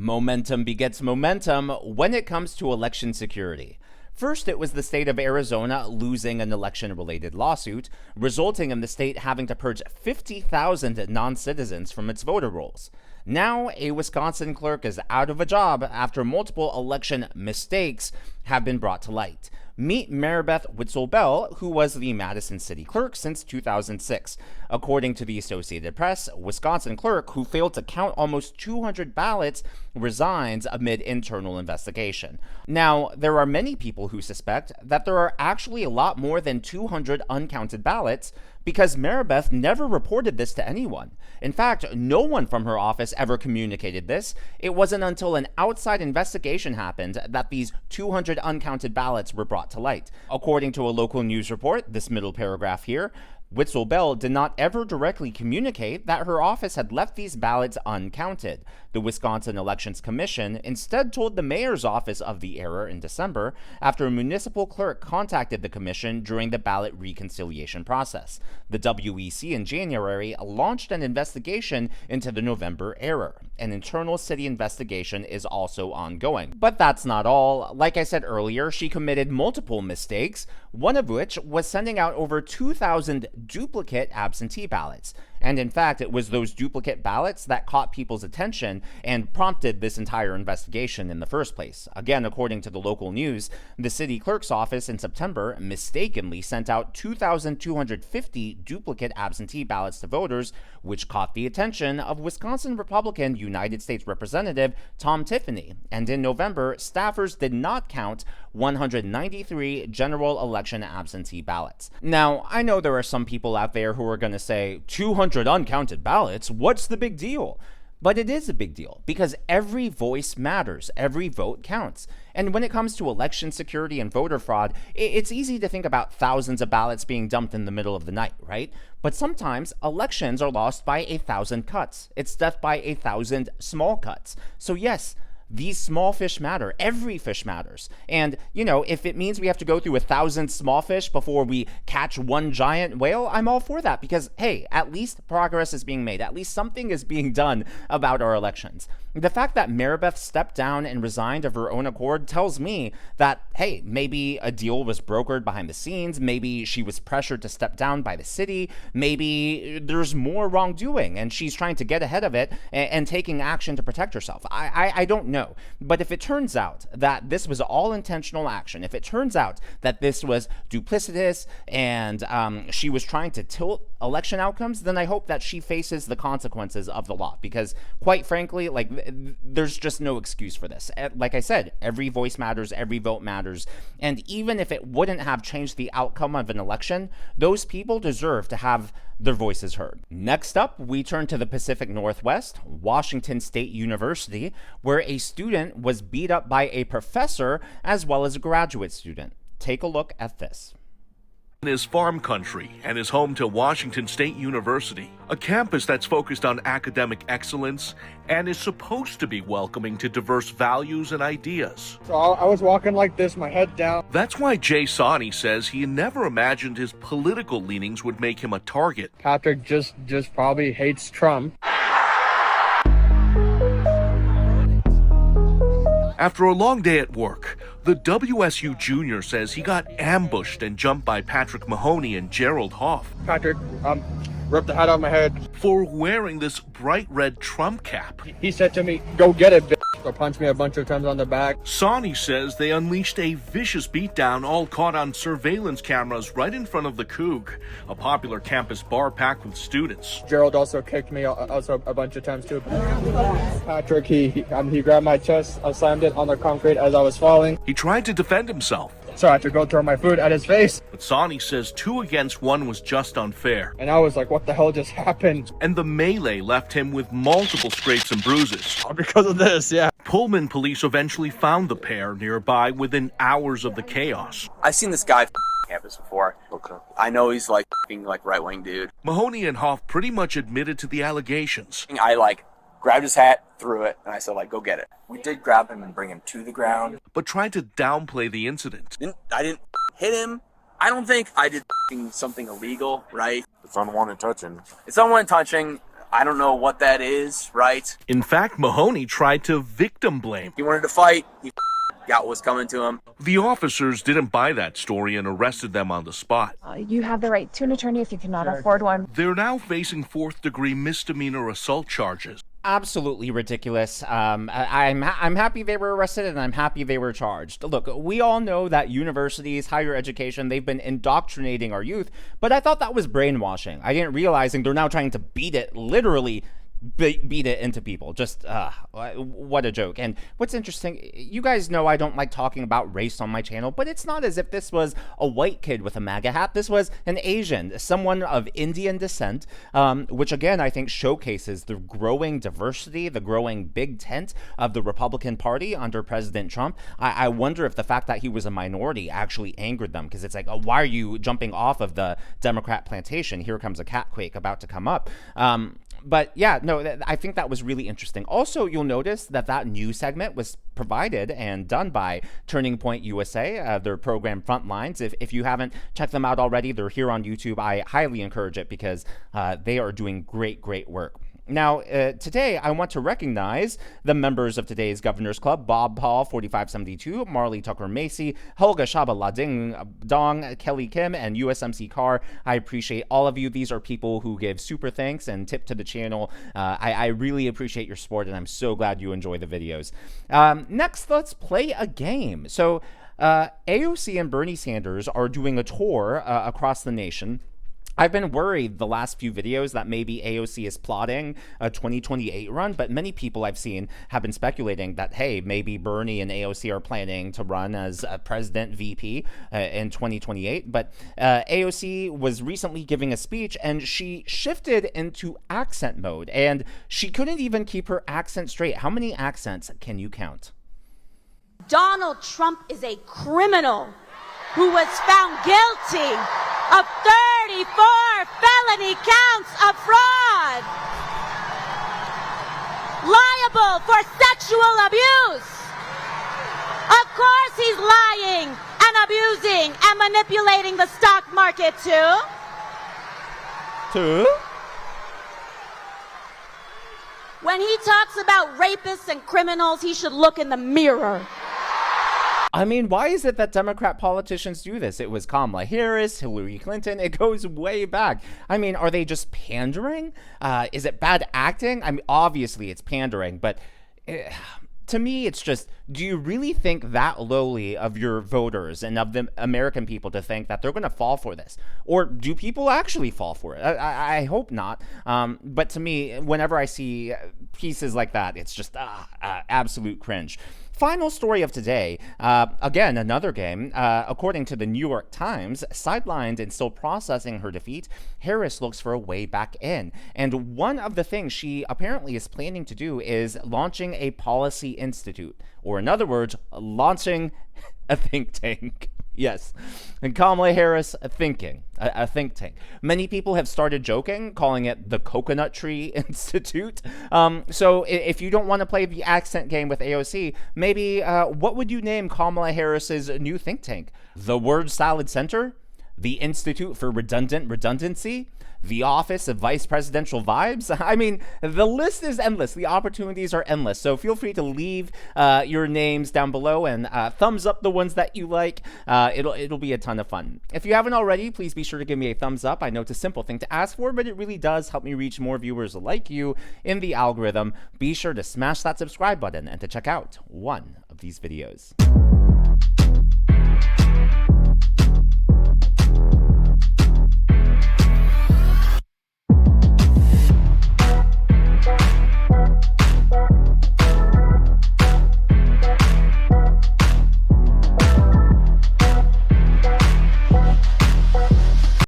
Momentum begets momentum when it comes to election security. First, it was the state of Arizona losing an election-related lawsuit, resulting in the state having to purge 50,000 non-citizens from its voter rolls. Now, a Wisconsin clerk is out of a job after multiple election mistakes have been brought to light. Meet Maribeth Witzel-Bell, who was the Madison City Clerk since 2006. According to the Associated Press, Wisconsin clerk who failed to count almost 200 ballots resigns amid internal investigation. Now, there are many people who suspect that there are actually a lot more than 200 uncounted ballots because Maribeth never reported this to anyone. In fact, no one from her office ever communicated this. It wasn't until an outside investigation happened that these 200 uncounted ballots were brought to light. According to a local news report, this middle paragraph here, Witzel-Bell did not ever directly communicate that her office had left these ballots uncounted. The Wisconsin Elections Commission instead told the mayor's office of the error in December after a municipal clerk contacted the commission during the ballot reconciliation process. The WEC in January launched an investigation into the November error. An internal city investigation is also ongoing. But that's not all. Like I said earlier, she committed multiple mistakes, one of which was sending out over 2,000 duplicate absentee ballots. And in fact, it was those duplicate ballots that caught people's attention and prompted this entire investigation in the first place. Again, according to the local news, the city clerk's office in September mistakenly sent out 2,250 duplicate absentee ballots to voters, which caught the attention of Wisconsin Republican United States Representative Tom Tiffany. And in November, staffers did not count 193 general election absentee ballots. Now, I know there are some people out there who are going to say, 200 uncounted ballots, what's the big deal? But it is a big deal because every voice matters, every vote counts. And when it comes to election security and voter fraud, it's easy to think about thousands of ballots being dumped in the middle of the night, right? But sometimes elections are lost by 1,000 cuts. It's death by 1,000 small cuts. So yes, these small fish matter. Every fish matters. And, if it means we have to go through 1,000 small fish before we catch one giant whale, I'm all for that because, hey, at least progress is being made. At least something is being done about our elections. The fact that Maribeth stepped down and resigned of her own accord tells me that, hey, maybe a deal was brokered behind the scenes. Maybe she was pressured to step down by the city. Maybe there's more wrongdoing and she's trying to get ahead of it and taking action to protect herself. I don't know. But if it turns out that this was all intentional action, if it turns out that this was duplicitous and she was trying to tilt election outcomes, then I hope that she faces the consequences of the law because, quite frankly, there's just no excuse for this. Like I said, every voice matters, every vote matters, and even if it wouldn't have changed the outcome of an election, those people deserve to have their voices heard. Next up, we turn to the Pacific Northwest, Washington State University, where a student was beat up by a professor as well as a graduate student. Take a look at this. Is farm country and is home to Washington State University, a campus that's focused on academic excellence and is supposed to be welcoming to diverse values and ideas. So I was walking like this, my head down. That's why Jay Sani says he never imagined his political leanings would make him a target. Patrick just probably hates Trump. After a long day at work, the WSU junior says he got ambushed and jumped by Patrick Mahoney and Gerald Hoff. Patrick, ripped the hat off my head. For wearing this bright red Trump cap. He said to me, go get it, bitch. Or punched me a bunch of times on the back. Sani says they unleashed a vicious beatdown, all caught on surveillance cameras right in front of the Coug, a popular campus bar packed with students. Gerald also kicked me also a bunch of times too. Patrick, he grabbed my chest, I slammed it on the concrete as I was falling. He tried to defend himself. So I had to go throw my food at his face. But Sani says 2 against 1 was just unfair. And I was like, what the hell just happened? And the melee left him with multiple scrapes and bruises. All because of this, yeah. Pullman police eventually found the pair nearby within hours of the chaos. I've seen this guy campus before. Okay. I know he's like right-wing dude. Mahoney and Hoff pretty much admitted to the allegations. I grabbed his hat, threw it, and I said, go get it. We did grab him and bring him to the ground. But tried to downplay the incident. I didn't hit him. I don't think I did something illegal, right? It's unwanted touching. It's unwanted touching. I don't know what that is, right? In fact, Mahoney tried to victim blame. He wanted to fight. He got what was coming to him. The officers didn't buy that story and arrested them on the spot. You have the right to an attorney if you cannot afford one. They're now facing fourth-degree misdemeanor assault charges. Absolutely ridiculous. I'm happy they were arrested, and I'm happy they were charged. Look, we all know that universities, higher education, they've been indoctrinating our youth, but I thought that was brainwashing. I didn't realize they're now trying to beat it, literally beat it into people. Just what a joke. And what's interesting, you guys know I don't like talking about race on my channel, but it's not as if this was a white kid with a MAGA hat. This was an Asian, someone of Indian descent, which again I think showcases the growing diversity, the growing big tent of the Republican Party under President Trump. I wonder if the fact that he was a minority actually angered them, because it's like, oh, why are you jumping off of the Democrat plantation? Here comes a catquake about to come up. But yeah, no, I think that was really interesting. Also, you'll notice that new segment was provided and done by Turning Point USA, their program Frontlines. If you haven't checked them out already, they're here on YouTube. I highly encourage it because they are doing great work. Now, today, I want to recognize the members of today's Governor's Club: Bob Paul, 4572, Marley Tucker Macy, Helga Shaba Lading Dong, Kelly Kim, and USMC Carr. I appreciate all of you. These are people who give super thanks and tip to the channel. I really appreciate your support, and I'm so glad you enjoy the videos. Next, let's play a game. So, AOC and Bernie Sanders are doing a tour across the nation. I've been worried the last few videos that maybe AOC is plotting a 2028 run, but many people I've seen have been speculating that, hey, maybe Bernie and AOC are planning to run as a president VP in 2028. But AOC was recently giving a speech, and she shifted into accent mode, and she couldn't even keep her accent straight. How many accents can you count? Donald Trump is a criminal who was found guilty of 34 felony counts of fraud, liable for sexual abuse. Of course he's lying and abusing and manipulating the stock market too. When he talks about rapists and criminals, he should look in the mirror. I mean, why is it that Democrat politicians do this? It was Kamala Harris, Hillary Clinton. It goes way back. I mean, are they just pandering? Is it bad acting? I mean, obviously it's pandering, but to me, it's just, do you really think that lowly of your voters and of the American people to think that they're going to fall for this? Or do people actually fall for it? I hope not. But to me, whenever I see pieces like that, it's just absolute cringe. Final story of today, again, another game. According to the New York Times, sidelined and still processing her defeat, Harris looks for a way back in. And one of the things she apparently is planning to do is launching a policy institute, or in other words, launching a think tank. Yes, and Kamala Harris thinking, a think tank. Many people have started joking, calling it the Coconut Tree Institute. So if you don't want to play the accent game with AOC, maybe what would you name Kamala Harris's new think tank? The Word Salad Center? The Institute for Redundancy? The Office of Vice Presidential Vibes? I mean, the list is endless. The opportunities are endless. So feel free to leave your names down below and thumbs up the ones that you like. It'll be a ton of fun. If you haven't already, please be sure to give me a thumbs up. I know it's a simple thing to ask for, but it really does help me reach more viewers like you in the algorithm. Be sure to smash that subscribe button and to check out one of these videos.